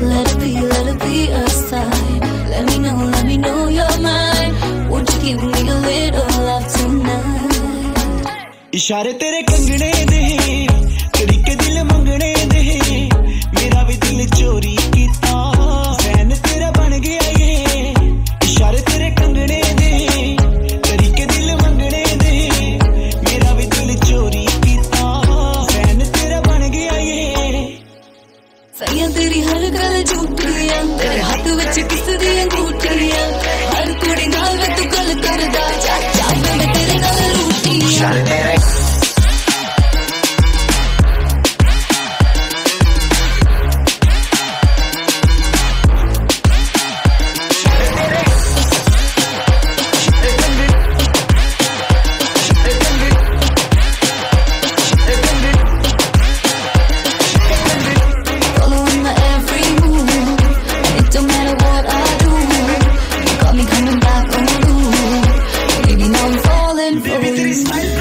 let it be a sign. Let me know you're mine. Won't you give me a little love tonight? इशारे तेरे कंगने दे, कड़ी के दिल मंगने दे, मेरा भी दिल चोरी कीता, फैन तेरा बन गया ये। इशारे तेरे कंगने दे, कड़ी के दिल मंगने दे, मेरा भी दिल चोरी कीता, फैन तेरा बन गया ये। सैया तेरी हर गल झूठियां, तेरे हाथ विच किस दी अंगूठियां, हर कुड़ी नाल वे तू गल करदा, जा मैं तेरे नाल रूठियां। Baby, तेरी smile